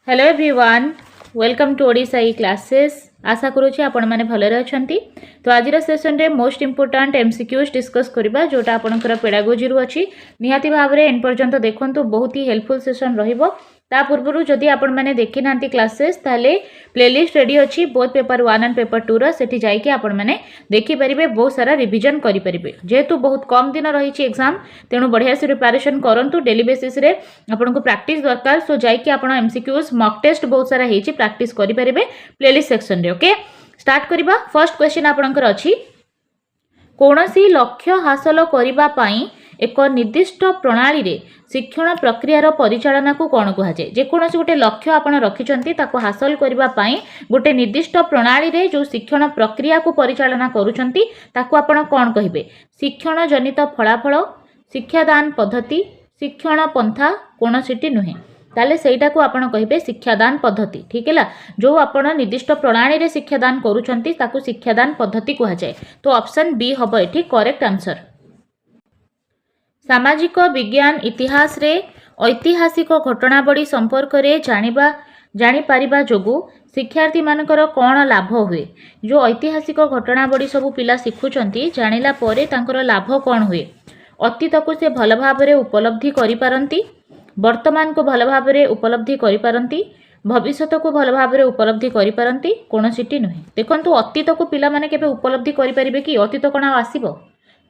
Hello everyone, welcome to Odisha e classes. आशा करुँची आपण मैंने भलरे अच्छा। तो आज सेसन रे मोस्ट इंपोर्टेंट एमसीक्यूज डिस्कस करबा जोटा आपनकर पेडागोजी रु अछि। निहाती भाव रे एंड पर्यंत देखंतु, बहुत ही हेल्पफुल सेशन रहिबो। ता पूर्व जदि आपण मैंने देखि नांती क्लासेस ताले प्लेलिस्ट रेडी अछि बोथ पेपर 1 एंड पेपर 2 रा, सेठी जाई कि आपण मैंने देखि परिबे, बहुत सारा रिवीजन करि परिबे। जेहेतु बहुत कम दिन रही एग्जाम, तेणु बढ़िया से प्रिपरेशन करंतु। डेली बेसिस रे आपन को प्रैक्टिस दरकार। सो जाई कि आपण एमसीक्यूज मॉक टेस्ट बहुत सारा हेची प्रैक्टिस करि परिबे प्लेलिस्ट सेक्शन रे। ओके, स्टार्ट करिबा। फर्स्ट क्वेश्चन आपनकर अछि, कौनसी लक्ष्य हासिल करिबा पई एक निर्दिष्ट प्रणाली रे शिक्षण प्रक्रियार परिचालना को कौन कह जाए। जेकोसी गोटे लक्ष्य आपण रखिछंती ताको हासिल करिबा पई गोटे निर्दिष्ट प्रणाली रे जो शिक्षण प्रक्रिया को परिचालना करूछंती ताको आपण कौन कहिबे। शिक्षण जनित फलाफल, शिक्षादान पद्धति, शिक्षण पंथा कौनसीटी नुहे, ताले सेटा को आपण कहिबे शिक्षादान पद्धति। ठीक है, जो आपण निर्दिष्ट प्रणाली रे शिक्षादान करूछंती ताको शिक्षादान पद्धति कह जाए। तो ऑप्शन बी हबो एठी करेक्ट आंसर। सामाजिक विज्ञान इतिहास रे ऐतिहासिक घटनावली संपर्क रे जानी पारिबा जोगु शिक्षार्थी मानकर कौन लाभ हुए। जो ऐतिहासिक घटनावली सब पिला शिखुचंती, जानिला परे तांकर लाभ कौन हुए। अतीत को से भल भाव रे उपलब्धि करि पारंती, वर्तमान को भल भाव रे उपलब्धि करि पारंती, भविष्यत को भल भाव रे उपलब्धि करि पारंती, कोनोसीटी नुहे। देखंतु, अतीत को पिला माने केबे उपलब्धि करि परिबे कि? अतीत कोन आसीबो?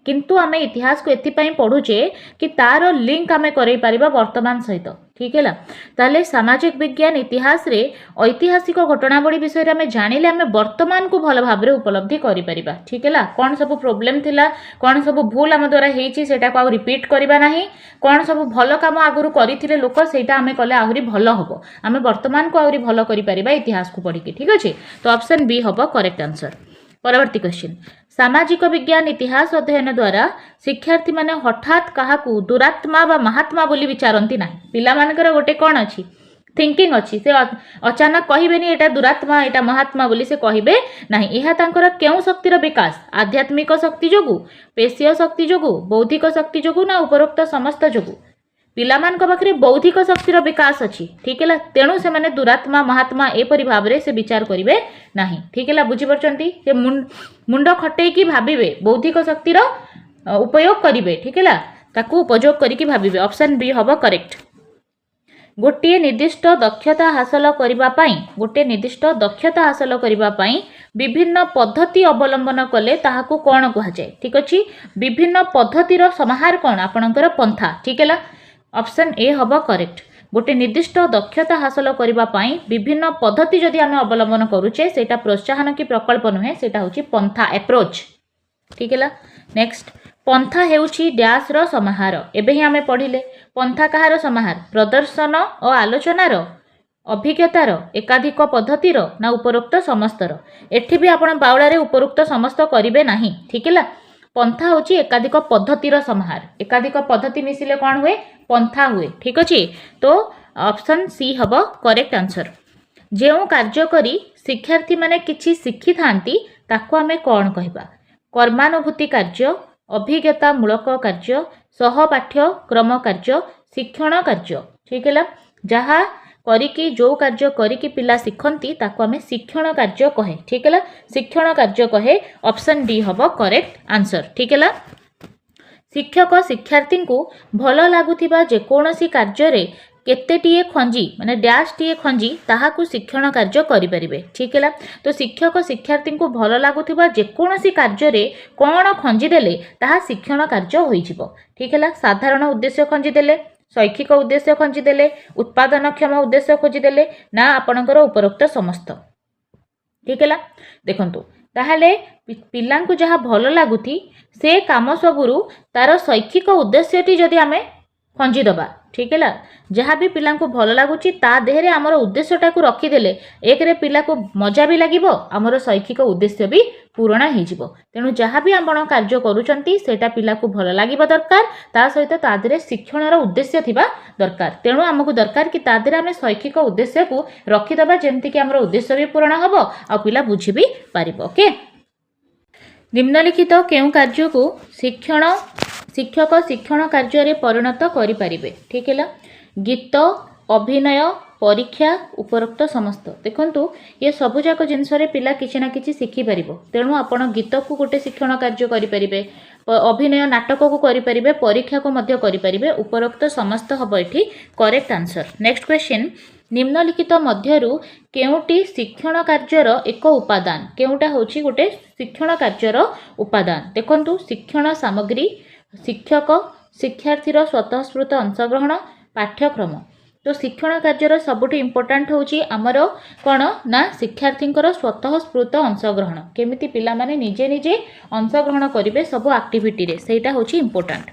किंतु आमे इतिहास को एथिपाई पढ़ुचे कि तार लिंक आमे करई पारिबा वर्तमान सहित। ठीक है, ताले सामाजिक विज्ञान इतिहास रे ऐतिहासिक घटनावली विषय रे आमे जानिले आमे वर्तमान को भल भाव रे उपलब्धि करि परिबा। ठीक है, कौन सब प्रॉब्लम थिला, कौन सब भूल आम द्वारा हेची सेटा को आ रिपीट करबा नाही, कौन सब भल काम आगुरु करिथिले लोक सेटा आमे कले आहुरी भल हबो। आमे वर्तमान को आहुरी भल करि परिबा इतिहास को पढ़िके। ठीक अछि, तो ऑप्शन बी हबो करेक्ट आंसर। परवर्ती क्वेश्चन, सामाजिक विज्ञान इतिहास अध्ययन द्वारा शिक्षार्थी माने हठात काहाकू दुरात्मा बा महात्मा बोली विचारती ना। पिला मानकर गोटे कौन अच्छी थिंकिंग अच्छी, से अचानक कहबेनी एटा दुरात्मा एटा महात्मा बोली से कहबे नाही। यह तांकर केउ शक्तिर विकास, आध्यात्मिक शक्ति जोगु, पेशीय शक्ति जोगु, बौद्धिक शक्ति जोगु ना उपरोक्त समस्त जोगु। पिलामान पाखे बौद्धिक शक्तिर विकास अच्छी। ठीक है, तेणु से माने दुरात्मा महात्मा एपरी भाव रे से विचार करिवे नाही। ठीक है, बुझी परचंती, से मुंड खटै कि भाबिबे बौद्धिक शक्तिर उपयोग करिवे। ठीक है, ताकू उपयोग करिकि भाबिबे। ऑप्शन बी हबो करेक्ट। गोटे निर्दिष्ट दक्षता हासिल करिबा पई विभिन्न पद्धति अवलंबन कले ताहाकू कोन कहा जाय। ठीक अछि, विभिन्न पद्धतिर समाहार कोन आपणकर पंथा। ठीक है, ऑप्शन ए हबो करेक्ट। गोटे निर्दिष्ट दक्षता हासिल करिबा पई विभिन्न पद्धति जदि आमे अवलंबन करूचे सेटा प्रोत्साहन की प्रकल्प नुहे, सेटा होची पंथा, अप्रोच। ठीक है, नेक्स्ट, पंथा हेउची डैश रो समाहार। एबे ही आमे पढ़िले पंथा कहार समाहार, प्रदर्शन और आलोचनार, अभिज्ञतार, एकाधिक पद्धतिर ना उपरोक्त समस्तर। एठी भी आपण बावला रे उपरोक्त समस्त करिवे नाही। ठीक है, पंथा होची एकाधिक पद्धतिर समाहार। एकाधिक पद्धति मिसिले कौन हुए? पंथा हुए। ठीक अछि, तो ऑप्शन सी हबो करेक्ट आंसर। जेउ कार्य करी शिक्षार्थी माने किछि शिखि थांती ताको आमे कौन कहबा? कर्मानुभूति कार्य, अभिज्ञता मूलक कार्य, सहपाठ्य क्रम कार्य, शिक्षण कार्य। ठीक है, जहा करिकी जो कार्य करिकी पिला शिखंती ताको आमे शिक्षण कार्य कहे। ठीक है, शिक्षण कार्य कहे। ऑप्शन डी हबो करेक्ट आंसर। ठीक है, शिक्षक शिक्षार्थी को भल लागुथिबा जेकोनसी कार्य रे केतेटीए खंजी माने डैश टीए खंजी ताहाकू शिक्षण कार्य करि परिबे। ठीक है, तो शिक्षक शिक्षार्थी को भल लागुथिबा जेकोनसी कार्य रे कोन खंजी देले ताहा शिक्षण कार्य होई जिवो। ठीक है, साधारण उद्देश्य खंजी देले, शैक्षिक उद्देश्य खंजी देले, उत्पादनक्षम उद्देश्य खोजी देले ना आपणकर उपरोक्त समस्त। ठीक है, देखंतु ताहले पिलांकु जहा भल लागुथी से काम सबुरु तार शैक्षिक उद्देश्यटी जदि आमे खंजी दबा। ठीक है, जहाँ भी पिला को भल लगुच ता देहरे आमर उद्देश्यटा को रखीदे एक रे पिला को मजा भी लगे, आमर शैक्षिक उद्देश्य भी पूरण हो। तेणु जहाँ भी आपण कार्य करूचंती सेटा पिला को भल लगे दरकार, ता सहित ता देहरे शिक्षणर उद्देश्य थिबा दरकार। तेणु आमको दरकार कि ता देहरे आमे शैक्षिक उद्देश्य को रखीदबा जेमति कि आमर उद्देश्य भी पूरण हबो आ पिला बुझी भी पारिबो। ओके, निम्नलिखित केउ कार्य को शिक्षक शिक्षण कार्य परिणत करि पारिबे। ठीक है, गीत, अभिनय, परीक्षा उपरोक्त समस्त देखंतु ये सबुजाक जिनस पिला किसी ना किसी शिखिपर तेणु आपण गीत को गोटे शिक्षण कार्य करें अभिनय नाटक को करें परीक्षा को करें उपरोक्त समस्त हम ये करेक्ट आंसर। नेक्स्ट क्वेश्चन निम्नलिखित मध्यरु केउटी शिक्षण कार्यर एक उपादान केउटा होची गोटे शिक्षण कार्यर उपादान देखंतु शिक्षण सामग्री शिक्षक शिक्षार्थीर स्वतःस्फूर्त अंशग्रहण पाठ्यक्रम तो शिक्षण कार्यर सबुठ इम्पोर्टाट होची आमर कौन ना शिक्षार्थींकर स्वतःस्फूर्त अंशग्रहण केमिति पिला माने निजे निजे अंशग्रहण करेंगे सब एक्टिविटी रे सेटा होची इम्पोर्टाट।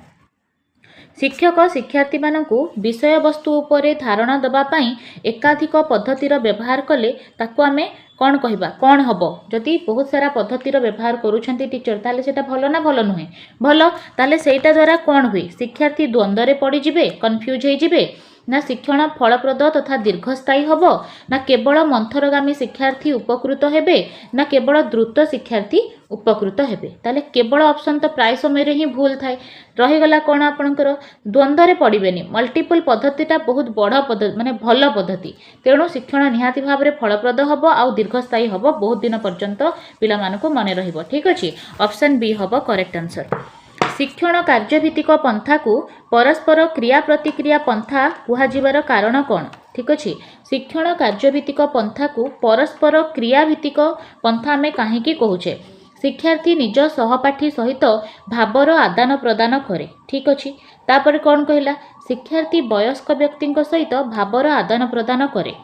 शिक्षक शिक्षार्थी मानकु विषय वस्तु उपरे धारणा दबा पई एकाधिक पद्धतिर व्यवहार कले ताकू आमे कौन कहबा कौन हबो जदि बहुत सारा पद्धतिर व्यवहार करूछंती टीचर ताले सेटा भलो ना भलो नुहे भलो ताले सेटा द्वारा कौन हुए शिक्षार्थी द्वंद्व रे पड़ी जिवे कन्फ्यूज हो जिवे ना शिक्षण फलप्रद तथा दीर्घस्थायी हम ना केवल मंथरगामी शिक्षार्थी उपकृत हेबे ना केवल द्रुत शिक्षार्थी उपकृत हेबे ताले केवल ऑप्शन तो प्राय समय रे ही भूल थाए रहीगला कौन आपणकर द्वंद्व रे पड़ेनि मल्टीपल पद्धतिटा बहुत बड़ पद्धति माने भल पद्धति तेणु शिक्षण निहाती भाव में फलप्रद हम आउ दीर्घस्थायी हम बहुत दिन पर्यंत पिला मानकु मने रहिबो ठीक अछि ऑप्शन बी हम करेक्ट आंसर। शिक्षण कार्यभित्तिक पंथा को परस्पर क्रिया प्रतिक्रिया पंथा कुहाजिबार कारण कौन ठीक अच्छे शिक्षण कार्यभित्तिक पंथा को परस्पर क्रियाभित्तिक पंथा आमे काहेकि कहूचे शिक्षार्थी निज सहपाठी सहित भावर आदान प्रदान करे ठीक अच्छे तापर कौन कहला शिक्षार्थी वयस्क व्यक्ति सहित भावर आदान प्रदान करे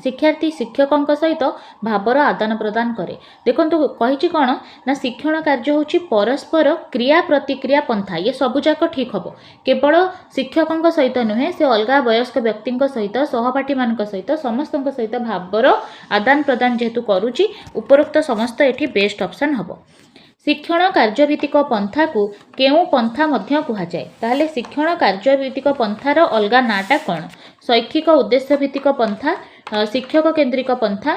शिक्षार्थी शिक्षकों सहित भावर आदान प्रदान करे देखंतु कहिछि कौन ना शिक्षण कार्य होछि परस्पर क्रिया प्रतिक्रिया पंथा ये सबुजाक ठीक हम केवल शिक्षकों सहित नुहे से अलग वयस्क व्यक्ति सहित सहपाठी मान सहित समस्त सहित भावर आदान प्रदान जेहेतु करुछि उपरोक्त समस्त एठी बेस्ट ऑप्शन हम। शिक्षण कार्यभित्तिक पंथा को केउ पंथा मध्य कुहा जाए ताहले शिक्षण कार्यभित्तिक पंथार अलगा नाटा कौन शैक्षिक उद्देश्य भित्तिक पंथा शिक्षक केन्द्रिक पंथा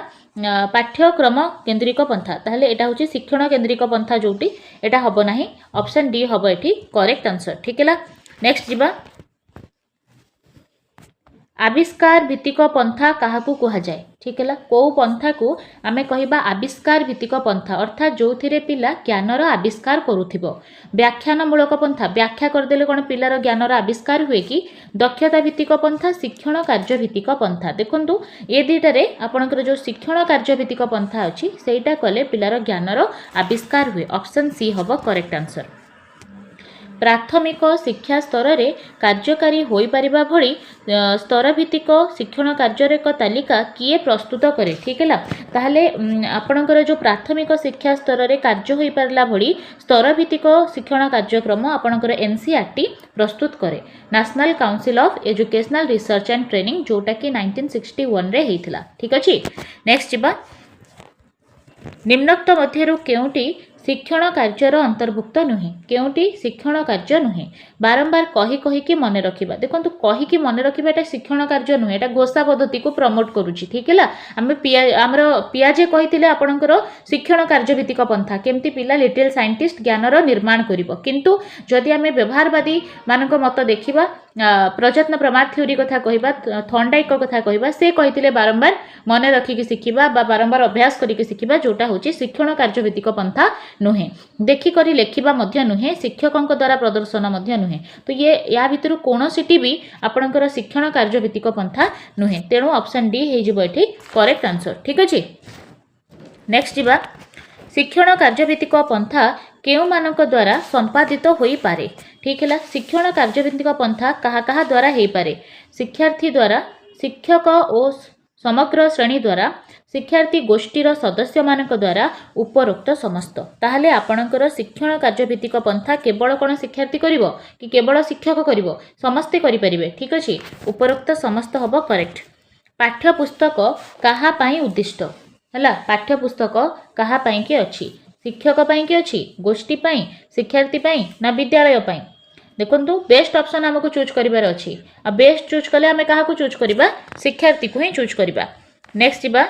पाठ्यक्रम केन्द्रिक पंथा ताहले एटा होची शिक्षण केन्द्रिक पंथा जोटी एटा हबो नाही ऑप्शन डी हबो एठी करेक्ट आंसर ठीक है। नेक्स्ट जिबा आविष्कार भित्तिक पंथा काहाकू कुहा जाए ठीक है को पंथा को आमे कहिबा आविष्कार भित्तिक पंथा अर्थात जो थिरे पिला ज्ञानर आविष्कार करुथिबो व्याख्यानमूलक पंथा व्याख्या करदेले कोन पिलार ज्ञानर आविष्कार हुए कि दक्षता भित्तिक पंथा शिक्षण कार्य भित्तिक पंथा देखंतु ए दुईटारे आपनकर जो शिक्षण कार्य भित्तिक पंथा अछि सेटा कले पिलार ज्ञानर आविष्कार हुए ऑप्शन सी हबो करेक्ट आंसर। प्राथमिक शिक्षा स्तर रे कार्यकारी होई परिबा भली स्तर भित्तिक शिक्षण कार्यर एक तालिका किए प्रस्तुत करे ठीक है ताहले आपणकर जो प्राथमिक शिक्षा स्तर रे कार्य होई परला भली स्तर भित्तिक शिक्षण कार्यक्रम आपणकर एनसीईआरटी प्रस्तुत करे national council of educational research and training जोटा कि 1961 रे हेइथिला ठीक अछि। नेक्स्ट जिबा निम्नोक्त मध्यरु केउटी शिक्षण कार्यर अंतर्भुक्त नुहे केउटी शिक्षण कार्य नुहे बारंबार कही कही कि मन रखिबा देखंतु कही कि मन रखिबा एटा शिक्षण कार्य नुहे एटा घोषा पद्धति को प्रमोट करूची ठीक है आमे हमर पियाजे कहितिले आपणकर शिक्षण कार्य भित्तिक पंथा केमती पिला लिटिल साइंटिस्ट ज्ञानर निर्माण करिवो किंतु जदि आमे व्यवहारवादी मानक मत देखिबा प्रयत्न प्रमाद थ्योरी कथा कहबा थॉर्नडाइक कथा कहबा से कहितिले बारंबार मन रखिकी शिखिबा बारंबार अभ्यास करिके शिखिबा जोटा होची शिक्षण कार्य भित्तिक पंथा नुहे देखिकरी लेखिबा मध्य नुहे शिक्षकों द्वारा प्रदर्शन मध्य नुहे तो ये या भितर कोनोसिटी भी आपणकर शिक्षण कार्य भित्तिक पंथा नुहे तेणु ऑप्शन डी हे जिवो एठी करेक्ट आंसर ठीक अछि। नेक्स्ट जिबा शिक्षण कार्य भित्तिक पंथा केउ मानक द्वारा संपादित होई पारे ठीक है शिक्षण कार्य भित्तिक पंथा कहा कहा द्वारा हेई पारे शिक्षार्थी द्वारा शिक्षक और समग्र श्रेणी द्वारा शिक्षार्थी गोष्ठीर सदस्य मानक द्वारा उपरोक्त समस्त ताहले आपणकर शिक्षण कार्य भित्तिक पंथा केवल कोन शिक्षार्थी करिवो कि केवल शिक्षक करिवो समस्ते करि परिबे ठीक अछि उपरोक्त समस्त हबो करेक्ट। पाठ्यपुस्तक कहा पई उद्दिष्ट हला पाठ्यपुस्तक कहा पई के अछि शिक्षक पई के अछि गोष्ठी पई शिक्षार्थी पई ना विद्यालय पई देखंतु बेस्ट ऑप्शन हमको चूज करिवार अछि आ बेस्ट चूज कले हमें कहा को चूज करिबा शिक्षार्थी को ही चूज करिबा। नेक्स्ट जिबा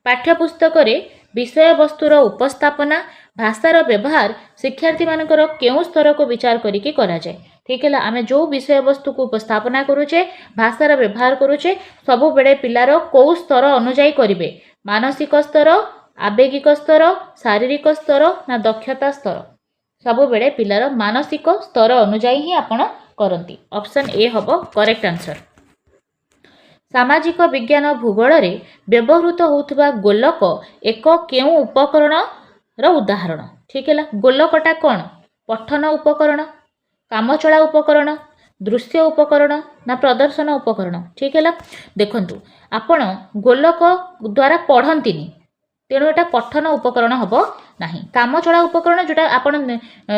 पाठ्यपुस्तक रे विषय वस्तुर उपस्थापना भाषार व्यवहार शिक्षार्थी मानकर केउ स्तर को विचार करिके करा जाय ठीक है आम जो विषय वस्तु को उपस्थापना करुचे भाषार व्यवहार करुचे सबु बेले पिलार कौ स्तर अनुजाई करेंगे मानसिक स्तर आवेगिक स्तर शारीरिक स्तर ना दक्षता स्तर सबु बेले पिलार मानसिक स्तर अनुजाई ही आपण करती। ऑप्शन ए हम करेक्ट आंसर। सामाजिक विज्ञान भूगोल रे व्यवहृत होउथबा गोलक एक केउ उपकरण रो उदाहरण। ठीक है गोलकटा कौन पठन उपकरण कामचला उपकरण दृश्य उपकरण ना प्रदर्शन उपकरण। ठीक है देखंतु आपण गोलक द्वारा पढ़ंतिनी तेणु एटा पठन उपकरण हम ना कामचला उपकरण जोटा आपण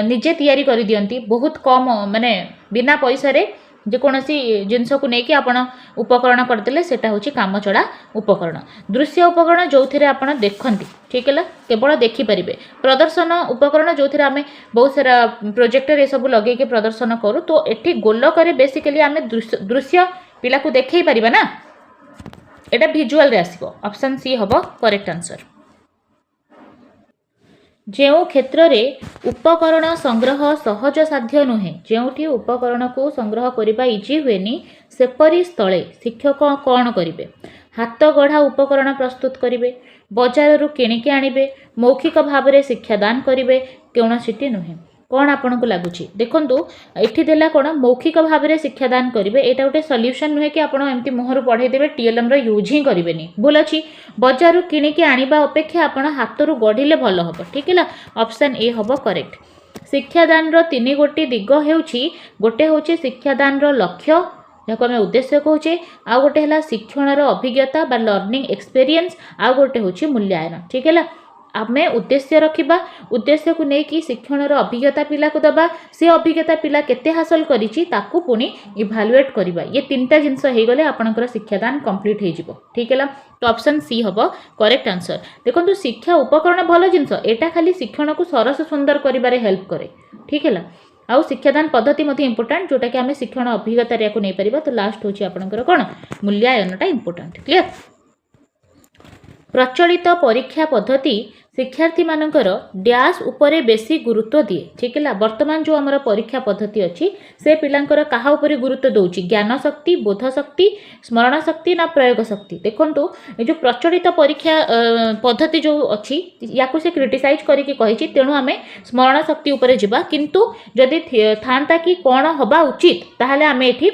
निजे तैयारी कर दियंती बहुत कम माने बिना पैसा रे जेकोसी जिनस को लेकिन आपण उपकरण करदे सेटा हूँ कामचला उपकरण। दृश्य उपकरण जो थे आप देखती ठीक है केवल देखिपारे प्रदर्शन उपकरण जो थे आम बहुत सारा प्रोजेक्टर ये सब लगे प्रदर्शन करूँ तो ये गोलक बेसिकली आम दृश्य पिला को देखई पारिबा ना एटा विजुअल रे आसीबो। ऑप्शन सी हम करेक्ट आंसर। जो क्षेत्र में उपकरण संग्रह सहज साध्य नुहे जोठी उपकरण को संग्रह करने इजी हुएनी सेपरी स्थले शिक्षक कौन करेंगे हाथ गढ़ा उपकरण प्रस्तुत करेंगे बजार किणिकी आणवे मौखिक भाव में शिक्षादान करेंगे कौन सीटी नुहे कौन आपन को लगुच देखु ये देला कौन मौखिक भाव में शिक्षादान करेंगे यहाँ गोटे सल्यूशन नुहे कि आपड़ एमती मुहर पढ़ेदेवे टीएलएम यूज ही करेंगे भूल अच्छी बजार किणिकी आणवा अपेक्षा आप हाथ रू गढ़िले भल हम। ठीक है ऑप्शन ए हम करेक्ट। शिक्षादान तीन गोटी दिग होटे हूँ शिक्षादान लक्ष्य जहाँ आम उद्देश्य कहे आउ गोटे है शिक्षण अभिज्ञता बा लर्निंग एक्सपीरियंस आउ गोटे हूँ मूल्यांकन। ठीक है आम उद्देश्य रखा उद्देश्य को लेकिन शिक्षण अभिज्ञता पिला को दबा से अभिज्ञता पिला केते हासिल करिछि ताकू पुणी इभालुएट करवा ये तीनटा जिनस हो गले आपनकर शिक्षादान कंप्लीट हो जिवो। ठीक है तो ऑप्शन सी हम करेक्ट आंसर। देखो शिक्षा उपकरण भल जिनस एटा खाली शिक्षण को सरस सुंदर करिबारे हेल्प करे। ठीक है आउ शिक्षादान पद्धति मध्य इंपोर्टेंट जोटा कि आम शिक्षण अभिज्ञता को नहीं पारिबा तो लास्ट होची आपनकर कोन मूल्यांकनटा इंपोर्टेंट। क्लियर प्रचलित परीक्षा पद्धति शिक्षार्थी मानकर डैश उपरे बेसी गुरुत्व दिए। ठीक है वर्तमान जो आमर परीक्षा पद्धति अच्छी से पिलांकर कहा उपरे गुरुत्व दौची ज्ञान शक्ति बोध शक्ति स्मरण शक्ति ना प्रयोग शक्ति। देखो जो प्रचलित परीक्षा पद्धति जो अच्छी या से क्रिटिसाइज करके कही तेणु आम स्मरण शक्ति उपरे जिबा किंतु जदि था कि कौन हवा उचित ताहले आम एठी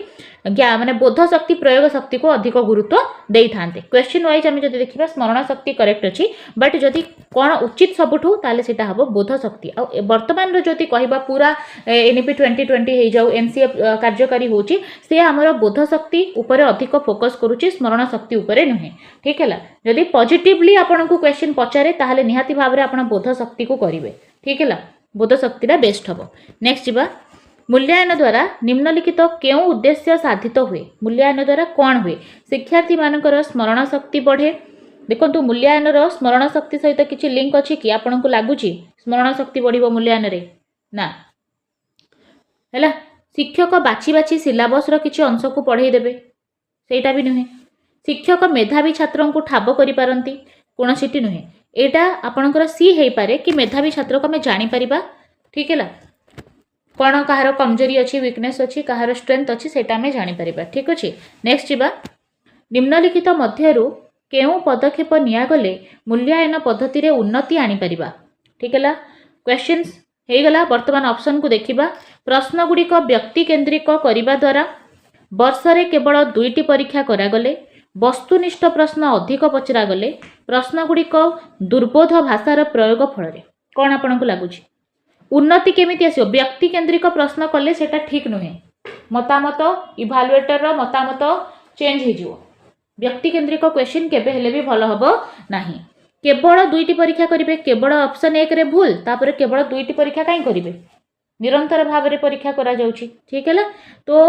माने बोध शक्ति प्रयोग शक्ति को अधिक गुरुत्व दे था। क्वेश्चन वाइज आम जब देखा स्मरण शक्ति करेक्ट अच्छी बट जदि कौन उचित सबुठू ताले सेटा हम बोध शक्ति आ वर्तमान जदि कहबा पूरा एनईपी 2020 हो जाऊ एनसीए कार्यकारी होची से आमर बोध शक्ति उपरे अधिक फोकस करुची स्मरण शक्ति उपरे नुहे। ठीक है जदि पॉजिटिवली आपन को क्वेश्चन पचारे ताहले निहाती भाव में आपन बोध शक्ति को करेंगे। ठीक है बोध शक्तिटा बेस्ट हम। नेक्स्ट जीवा मूल्यांकन द्वारा निम्नलिखित केउ उद्देश्य साधित हुए मूल्यांकन द्वारा कौन हुए शिक्षार्थी मानकर स्मरण शक्ति बढ़े। देखो मूल्यांकन स्मरण शक्ति सहित किसी लिंक अच्छी कि आपन को लगुच स्मरण शक्ति बढ़िबो मूल्यांकन रे ना है शिक्षक बाछी बाछी सिलेबस किसी अंश को पढ़े देवे सेटा भी नुहे शिक्षक मेधावी छात्रों को ठाब करि पारंती कौन सीटी नुहे एटा आपणकर सी हो पारे कि मेधावी छात्र को आम जानीपर। ठीक है कौन कहार कमजोरी अच्छी वीकनेस अच्छी कहार स्ट्रेंथ अच्छी सेटा आम जानीपर। ठीक अच्छे नेक्स्ट जीवा निम्नलिखित मध्यरु केउ पदक्षेप नियागले मूल्यांकन पद्धति रे उन्नति आनीपर। ठीक है क्वेश्चंस हो गला वर्तमान ऑप्शन को देखिबा प्रश्न गुड़िक व्यक्ति केन्द्रिक करने द्वारा वर्षरे केवल 2टी परीक्षा करागले वस्तुनिष्ठ प्रश्न अधिक पचरागले प्रश्न गुड़िक दुर्बोध भाषार प्रयोग फल कौन आपन को लगुच उन्नति केमिति आसियो व्यक्ति केन्द्रिक प्रश्न कले सेटा ठीक नुहे मतामत इभालुएटर मतामत चेंज हो व्यक्ति केन्द्रिक क्वेश्चन केबे हेले भी भल हबो नाही केवल 2टी परीक्षा करेंगे केवल ऑप्शन 1 रे भूल तापर केवल 2टी परीक्षा कहीं करेंगे निरंतर भाव में परीक्षा करा जाउची। ठीक है तो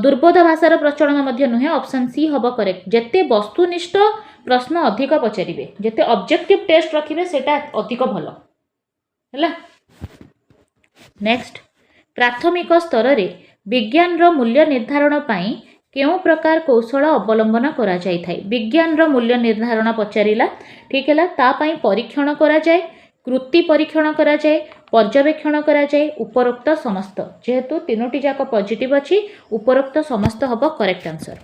दुर्बोध भाषार प्रचलन मध्य नुहे ऑप्शन सी हम करेक्ट जेते वस्तुनिष्ठ प्रश्न अधिक पचारे जेते ऑब्जेक्टिव टेस्ट रखिबे सेटा अधिक भल है। नेक्स्ट प्राथमिक स्तर रे विज्ञान रो मूल्य निर्धारण पाई केउ प्रकार कौशल अवलंबन करा जाय थाई विज्ञान रो मूल्य निर्धारण पचारिला। ठीक है ता पाई परीक्षण करा जाय कृति परीक्षण करा जाय पर्यवेक्षण करा जाए उपरोक्त समस्त जेहेतु तीनोटी जाक पॉजिटिव अछि उपरोक्त समस्त हब करेक्ट आंसर।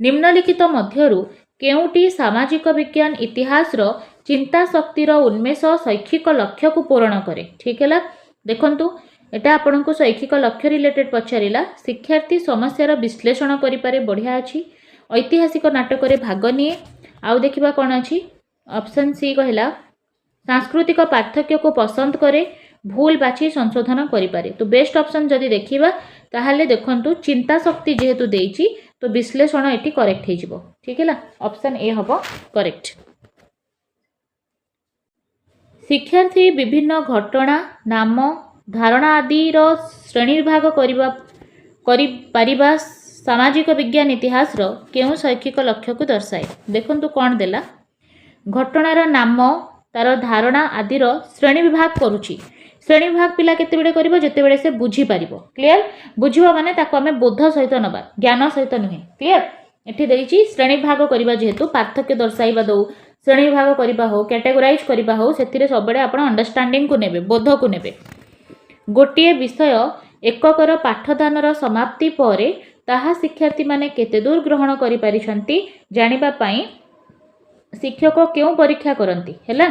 निम्नलिखित मध्यरु केउटी सामाजिक विज्ञान इतिहास रो चिंता शक्तिर उन्मेष शैक्षिक लक्ष्य को पूरण करे। ठीक है देखंतु एटा आपन को शैक्षिक लक्ष्य रिलेटेड पचारिला शिक्षार्थी समस्यार विश्लेषण करि पारे बढ़िया अछि ऐतिहासिक नाटक रे भाग निए आउ देखिबा कोन अछि ऑप्शन सी कहला सांस्कृतिक पार्थक्य को पसंद करे भूल बाछी संशोधन करि पारे। तो बेस्ट ऑप्शन जदि देखिबा ताहाले देखंतु चिंता शक्ति जेहेतु देइची तो विश्लेषण एटी करेक्ट हे जिवो। ठीक है ऑप्शन ए हबो करेक्ट। शिक्षार्थी विभिन्न घटना नाम धारणा आदि रो श्रेणी विभाग करि पारिबा सामाजिक विज्ञान इतिहास रो केउ शैक्षिक लक्ष्य को दर्शाए। देखंतु कोन देला घटनार नाम तार धारणा आदि रो श्रेणी विभाग करूची श्रेणी विभाग पिला केते बेडे करिवो जेते बेडे से बुझी पारिबो। क्लियर बुझिबो माने ताको हमें बोध सहित नबा ज्ञान सहित नुहे। क्लियर एठी देइची श्रेणी विभाग करिबा जेहेतु पार्थक्य दर्शाइबा दउ श्रेणी विभाग करिबा हो कैटेगोराइज करिबा हो सेतिरे सबडे आपण अंडरस्टैंडिंग को नेबे बोध को नेबे। गोटिए विषय एककर पाठदानर समाप्ति परे ताहा शिक्षार्थी माने केते दूर ग्रहण करि पारिछंती जानिबा पई शिक्षक केउ परीक्षा करंती हैला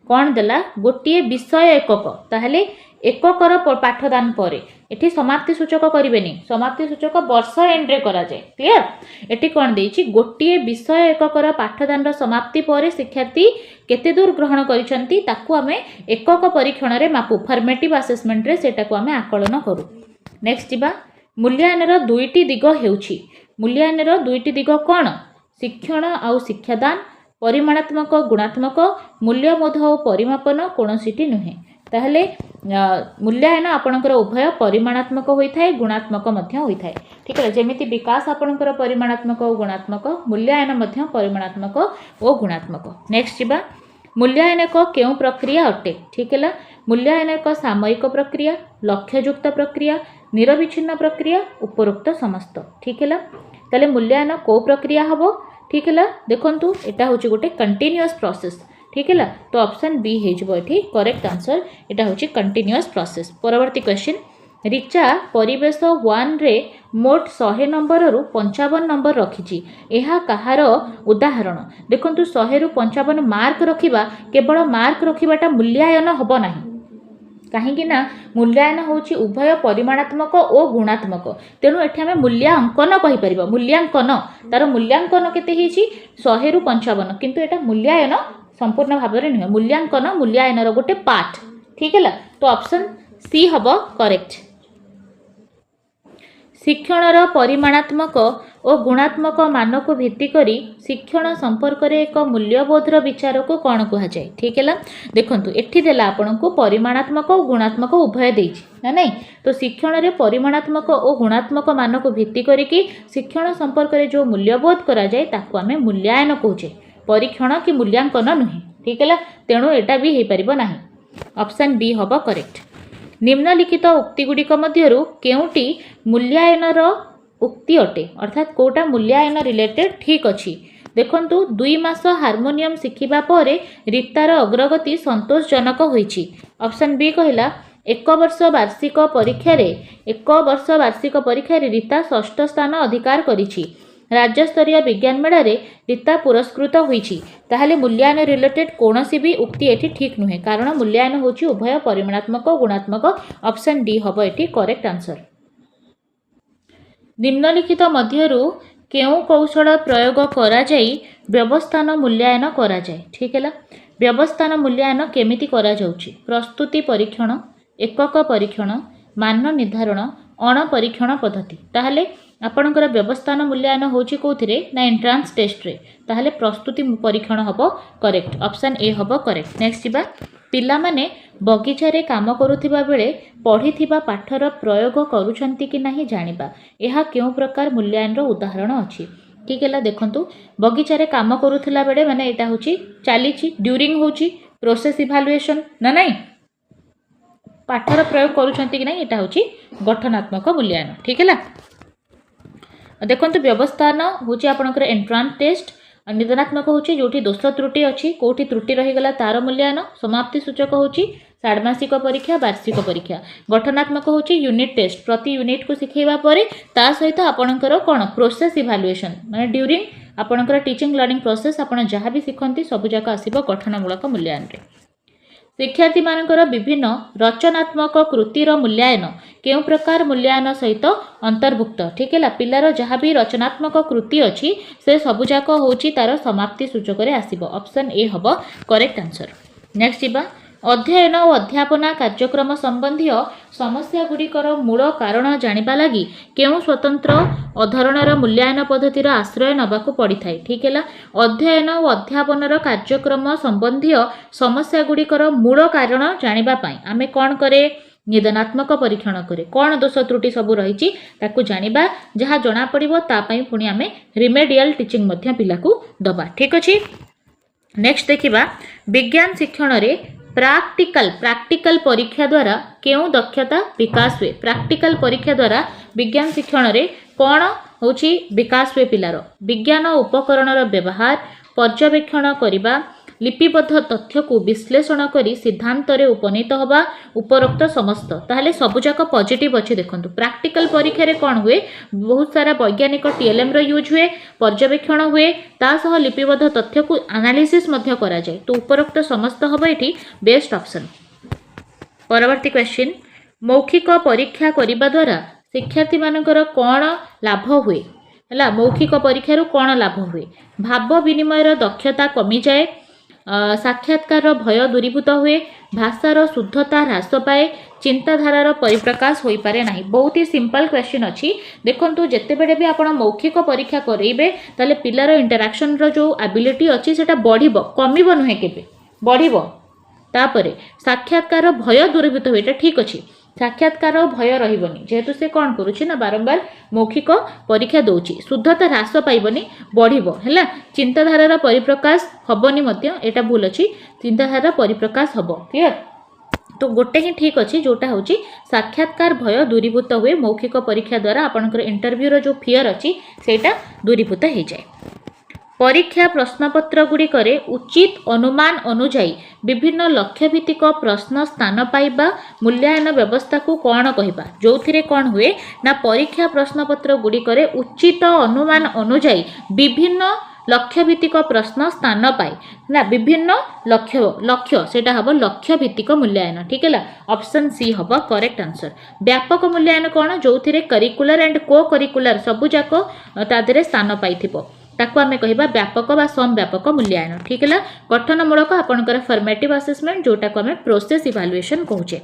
कौन देला गोटे विषय एकक ताहले एककर पाठदान परे एठी समाप्ति सूचक करिवेनी समाप्ति सूचक वर्ष एंड रे करा जाय। क्लियर एठी कौन देइची गोटे विषय एककर पाठदान समाप्ति परे शिक्षार्थी केते दूर ग्रहण करिसंती ताकू हमें एकक परीक्षण रे मापु फॉर्मेटिव असेसमेंट रे सेटा को हमें आकलन करू। नेक्स्ट जिबा मूल्यांकनर दुईटी दिग हेउची मूल्यांकनर दुईटी दिग कोन शिक्षण आउ शिक्षादान परिमाणात्मक गुणात्मक मूल्यबोध और परिमापन कौनसीटी नुहे ताहले मूल्यांकन आपणकर उभय परिमाणात्मक होता है गुणात्मक मध्य होता है। ठीक है जेमिति विकास आपणकर परिमाणात्मक और गुणात्मक मूल्यांकन मध्य परिमाणात्मक और गुणात्मक। नेक्स्ट जीवा मूल्यांकन एक केउ प्रक्रिया अटे। ठीक है मूल्यांकन एक सामयिक प्रक्रिया लक्ष्ययुक्त प्रक्रिया निरविच्छिन्न प्रक्रिया उपरोक्त समस्त। ठीक है ताले मूल्यांकन को प्रक्रिया हबो। ठीक है देखंतु एटा होची गोटे कंटीन्यूअस प्रोसेस। ठीक है तो ऑप्शन बी हे जबो एठी करेक्ट आंसर एटा होची कंटीन्यूअस प्रोसेस। परवर्ती क्वेश्चन रिचा परिवेश 1 रे मोट 100 नंबर रु 55 नंबर रखिची एहा कहार उदाहरण। देखंतु 100 रु 55 मार्क रखिबा केवल मार्क रखिबाटा मूल्यांकन हबो नाही कहीं मूल्यांकन होची उभय परिमाणात्मक और गुणात्मक तेणु एठी हमें मूल्यांकन कहि परिबा मूल्यांकन तार मूल्यांकन केते हेची 100 रु 55 किंतु एटा मूल्यांकन संपूर्ण भाव में नुहे मूल्यांकन मूल्यांकन गोटे पार्ट। ठीक है तो ऑप्शन सी हबो करेक्ट। शिक्षणर परिमाणात्मक और गुणात्मक मान को भित्ति करी शिक्षण संपर्क रे एक मूल्यबोधर विचार को कौन कह जाए। ठीक है देखंतु एठी देला आपन को परिमाणात्मक और गुणात्मक उभय देइछि ना नहीं तो शिक्षण रे परिमाणात्मक और गुणात्मक मान को भित्ति करी कि शिक्षण संपर्क रे जो मूल्यबोध करा जाए ताको हमें मूल्यांकन कहूचे परीक्षण कि मूल्यांकन नुहे। ठीक है तेणु एटा भी हे परिबो नाही ऑप्शन बी हबो करेक्ट। निम्नलिखित उक्ति गुड़िक मध्यरु केउटी मूल्यांकनर उक्ति अटे अर्थात कोटा मूल्यांकन रिलेटेड ठीक अछि। देखंतु 2 मास हार्मोनियम शिखिबा परे रीतार अग्रगति संतोषजनक होईछि। ऑप्शन बी कहला 1 वर्ष वार्षिक परीक्षा रे रीता 6ठ स्थान अधिकार करिछि राज्य स्तरीय विज्ञान मेला रे रीता पुरस्कृत होईछि ताहले मूल्यांकन रिलेटेड कोनोसी भी उक्ति एठी ठीक नुहे कारण मूल्यांकन होछि उभय परिमाणात्मक और गुणात्मक। ऑप्शन डी हबो एठी करेक्ट आंसर। निम्नलिखित मध्यरु केउ कौशल प्रयोग करा जाई व्यवस्थान मूल्यांकन करा जाए। ठीक है व्यवस्थान मूल्यांकन केमिति करा जाउछि प्रस्तुति परीक्षण एकक परीक्षण मान निर्धारण अण परीक्षण पद्धति ताहले आपणकर व्यवस्थान मूल्यांकन होछि कोथिरे ना एंट्रांस टेस्ट रे ताहले प्रस्तुति परीक्षण हबो करेक्ट ऑप्शन ए हबो करेक्ट। नेक्स्ट जिबा पिला माने बगीचा रे काम करूथिबा बेले पढ़िथिबा पाठर प्रयोग करूछंती कि नाही जानिबा एहा केउ प्रकार मूल्यांकन रो उदाहरण अछि। ठीक है देखंतु बगीचा रे काम करूथिला बेले माने एटा होछि चालीछि ड्यूरिंग होछि प्रोसेस इवैल्यूएशन ना नाही पाठर प्रयोग करूछंती कि नाही एटा होछि गठनात्मक मूल्यांकन। ठीक है देखंतु व्यवस्थान होछि आपनकर एंट्रांस टेस्ट निदानात्मक होछि जोठी दोष त्रुटि अछि कोठी त्रुटि रही गला तार मूल्यांकन समाप्ति सूचक होछि षाण्मासिक परीक्षा वार्षिक परीक्षा गठनात्मक होची यूनिट टेस्ट प्रति यूनिट को शिखेबा परे ता सहित आपणकर कोन प्रोसेस इवैल्यूएशन माने ड्यूरिंग आपणकर टीचिंग लर्निंग प्रोसेस आपण जहाँ भी शिखंती सब जाक आसीबो गठनमूलक मूल्यांकन रे शिक्षार्थी मानकर विभिन्न रचनात्मक कृतिर मूल्यांकन केउ प्रकार मूल्यांकन सहित अंतर्भुक्त ठीक है पिलार जहाँ भी रचनात्मक कृति अच्छी से सबुजाक होची तार समाप्ति सूचक रे आसीबो ऑप्शन ए हबो करेक्ट आंसर नेक्स्ट जीवा अध्ययन और अध्यापना कार्यक्रम संबंधी समस्या गुड़िकर मूल कारण जानिबा लगी केउ स्वतंत्र अधरणर मूल्यांकन पद्धतिर आश्रय नबाकू पड़ी थाए ठीक है अध्ययन और अध्यापनर कार्यक्रम संबंधी समस्या गुड़िकर मूल कारण जानिबा पई आमे कोन करे निदानात्मक परीक्षण करे कौन दोष त्रुटि सब रही ताकू जानिबा जहाँ जना पड़िबो ता पई पुणी आमे रिमेडियल टीचिंग मध्य पिला को दबा ठीक अछि नेक्स्ट देखिबा विज्ञान शिक्षण रे प्रैक्टिकल परीक्षा द्वारा केउ दक्षता विकास हुए प्रैक्टिकल परीक्षा द्वारा विज्ञान शिक्षण रे कौन होची विकास हुए पिलार विज्ञान उपकरणर व्यवहार पर्यवेक्षण करिबा लिपिबद्ध तथ्य को विश्लेषण करी सिद्धांत रे उपनीत होबा उपरोक्त समस्त ताहले सबुजाक पॉजिटिव अछि देखंतु प्रैक्टिकल परीक्षा रे कोन हुए बहुत सारा वैज्ञानिक टीएलएम रो यूज हुए पर्यवेक्षण हुए ता सह लिपिबद्ध तथ्य को एनालिसिस मध्य करा जाय तो उपरोक्त समस्त होबा एठी बेस्ट ऑप्शन परवर्ती क्वेश्चन मौखिक परीक्षा करिबा द्वारा शिक्षार्थी मानकर कोन लाभ हुए हला मौखिक परीक्षा रो कोन लाभ हुए भाव विनिमयर दक्षता कमी जाए साक्षात्कार भय दूरीभूत हुए भाषार शुद्धता ह्रास पाए चिंताधारार परिप्रकाश हो पारे ना बहुत ही सिंपल क्वेश्चन अच्छी देखो जिते बड़े भी आप मौखिक परीक्षा करेंगे ताले पिलार इंटराक्शन जो एबिलिटी अच्छी से बढ़ कमिब नुहे के बढ़ तापर साक्षात्कार भय दूरीभूत हुए ठीक अच्छी साक्षात्कार भय रही जेहेतु से कौन करुच्ची ना बारंबार मौखिक परीक्षा दौची शुद्धता ह्रास पाइबनी बढ़िबो हैला चिंताधारार परिप्रकाश हबनी मध्य एटा भूल अच्छी चिंताधारार परिप्रकाश हब क्लियर तो गोटे ही ठीक अच्छी जोटा हूँ साक्षात्कार भय दूरीभूत हुए मौखिक परीक्षा द्वारा आपंकर इंटरव्यूर जो फियर अच्छी सेटा दूरीभूत हो जाए परीक्षा प्रश्नपत्र गुड़िकरे उचित अनुमान अनुजाई विभिन्न लक्ष्यभित्तिक प्रश्न स्थान पाइबा मूल्यांकन व्यवस्था को कौन कहबा जो थिरे कौन हुए ना परीक्षा प्रश्नपत्र गुड़िकरे उचित अनुमान अनुजाई विभिन्न लक्ष्यभित्तिक प्रश्न स्थान पाए ना विभिन्न लक्ष्य सेटा हबो लक्ष्यभित्तिक मूल्यांकन ठीक है ऑप्शन सी हबो करेक्ट आंसर व्यापक मूल्यांकन कौन जो थिरे करिकुलर एंड को करिकुलर सबु जाक तादरे स्थान पाइथिबो ताको आमे कहिबा व्यापक बा सम व्यापक मूल्यांकन ठीक है गठनमूलक आपनकर फॉर्मेटिव असेसमेंट जोटा को आमे प्रोसेस इवैल्यूएशन कहूचे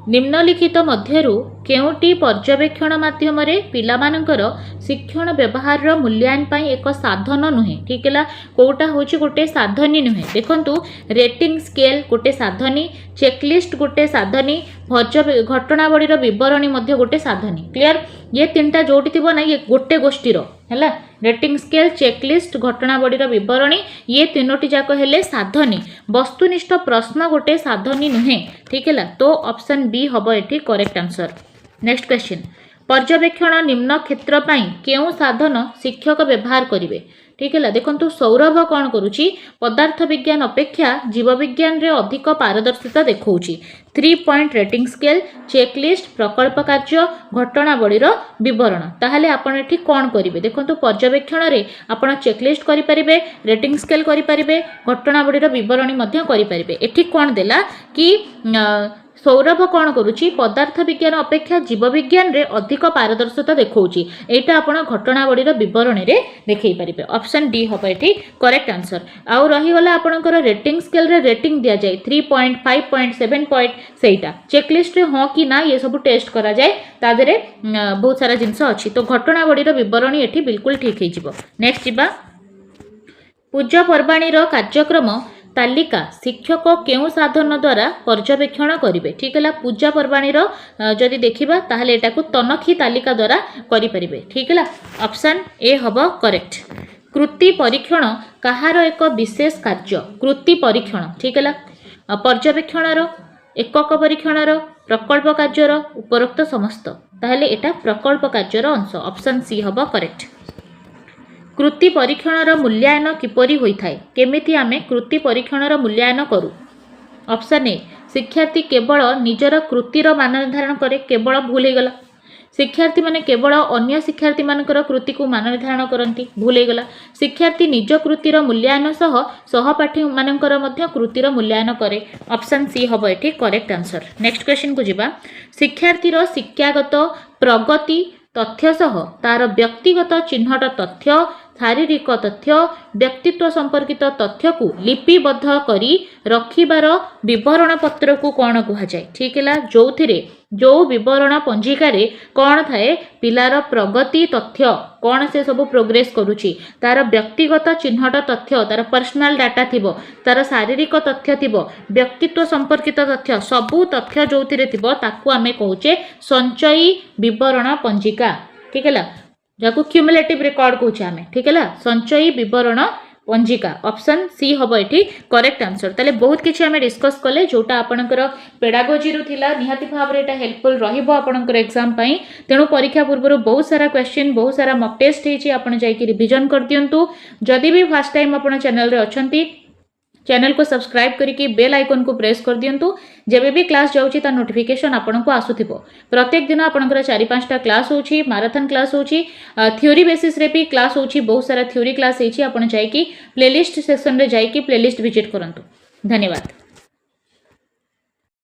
निम्नलिखित मध्यरु केउटी पर्यवेक्षण माध्यम पिलामानकर शिक्षण व्यवहार मूल्यांकन पाई एक साधन नुहे ठीक है कोटा होची गोटे साधनी नुहे देखंतु रेटिंग स्केल गोटे साधनी चेकलिस्ट गोटे साधनी घटनावलीर विवरणी मध्य गोटे साधनी क्लियर ये तीनटा जोटी थिबो ना ये गोटे गोष्ठीर है रेटिंग स्केल चेकलिस्ट घटनावलीर विवरणी ये तीनोटी जाक हेले साधनी वस्तुनिष्ठ प्रश्न गोटे साधनी नुहे ठीक है तो ऑप्शन बी हबो एठी करेक्ट आंसर नेक्स्ट क्वेश्चन पर्यवेक्षण निम्न क्षेत्र पाई केउ साधन शिक्षक व्यवहार करिवे ठीक है देखो सौरभ कौन करुच्ची पदार्थ विज्ञान अपेक्षा जीव विज्ञान रे अधिक पारदर्शिता देखौची 3 पॉइंट रेटिंग स्केल चेकलिस्ट प्रकल्प कार्य घटनावलीर विवरण ताहले आपण एठी कौन करिवे देखो पर्यवेक्षण रे आपण चेकलिस्ट करि परिबे रेटिंग स्केल करि परिबे घटनावलीर विवरणी मध्य करि परिबे एठी कौन देला कि सौरभ कौन करुच्ची पदार्थ विज्ञान अपेक्षा जीव विज्ञान रे अधिक पारदर्शिता देखौची एटा आपण घटनावलीर विवरणी रे देखै परिबे ऑप्शन डी हबो एठी करेक्ट आंसर आउ रही गला आपनकर रेटिंग स्केल रे रेटिंग दिया जाय 3 पॉइंट 5 पॉइंट 7 पॉइंट सेटा चेकलिस्ट रे हो कि ना ये सब टेस्ट करा जाय तादरे बहुत सारा जिंस अछि तो घटनावलीर विवरणी एठी बिल्कुल ठीक हे जिवो नेक्स्ट जिबा पूजा पर्वाणीर कार्यक्रम तालिका शिक्षक केउ साधन द्वारा पर्यवेक्षण करिवे ठीक है पूजा पर्वाणीर जदि देखिबा ताहले एटाकू तनखी तालिका द्वारा करि परिबे ठीक है ऑप्शन ए हबो करेक्ट कृति परीक्षण कहार एक विशेष कार्य कृति परीक्षण ठीक है पर्यवेक्षणर एकक परीक्षणर प्रकल्प कार्यर उपरोक्त समस्त ताहले एटा प्रकल्प कार्यर अंश ऑप्शन सी हबो करेक्ट कृति परीक्षणर मूल्यांकन किपरि होइथाय केमिति आमे कृति परीक्षणर मूल्यांकन करू ऑप्शन ए शिक्षार्थी केवल निजर कृतिर मान निर्धारण करे केवल भूल हो गला। शिक्षार्थी माने केवल अन्य शिक्षार्थी मानकर कृति को मान निर्धारण करती भूल हो गला। शिक्षार्थी निज कृतिर मूल्यांकन सह सहपाठी मानकर मध्य कृतिर मूल्यांकन करे। ऑप्शन सी हम ये करेक्ट आंसर। नेक्स्ट क्वेश्चन को जीवा। शिक्षार्थीर शिक्षागत प्रगति तथ्य सह तार व्यक्तिगत चिन्हट तथ्य शारीरिक तथ्य व्यक्तित्व संपर्कित तथ्य को लिपिबद्ध करी रखिबार विवरण पत्र को कौन कहुए। ठीक है, जो थिरे जो विवरण पंजिकारे कौन थाए पिलार प्रगति तथ्य कौन से सब प्रोग्रेस करुच्ची तार व्यक्तिगत चिन्हट तथ्य तार पर्सनाल डाटा थिबो तार शारीरिक तथ्य थिबो व्यक्तित्व संपर्कित तथ्य सबू तथ्य जो थिरे थिबो ताकू आमे कहूचे संचयी विवरण पंजिका। ठीक है, जाको क्यूमुलेटिव रिकॉर्ड कहूचे आमे। ठीक है, संचयी विवरण पंजिका। ऑप्शन सी हम ये करेक्ट आंसर। ताले बहुत किछि आमे डिस्कस कले जोटा आपनकर पेडागोजी रु थिला निहाती भाव रे एटा हेल्पफुल रहिबो आपनकर एग्जाम पई। तेणु परीक्षा पूर्व बहुत सारा क्वेश्चन बहुत सारा मॉक टेस्ट हेछि आपन जाई कि रिवीजन कर दियंतु। जदि भी फर्स्ट टाइम आपन चैनल रे अछंती चैनल को सब्सक्राइब करके बेल आइकन को प्रेस कर दियंतु। जेबे भी क्लास जाउची ता नोटिफिकेशन आपन को आसुथिबो। प्रत्येक दिन आपनकर 4-5टा क्लास होची मैराथन क्लास होची थ्योरी बेसिस रे भी क्लास होची बहुत सारा थ्योरी क्लास हेची आपन जाई कि प्लेलिस्ट सेक्शन रे जाई कि प्लेलिस्ट विजिट करंतु। धन्यवाद।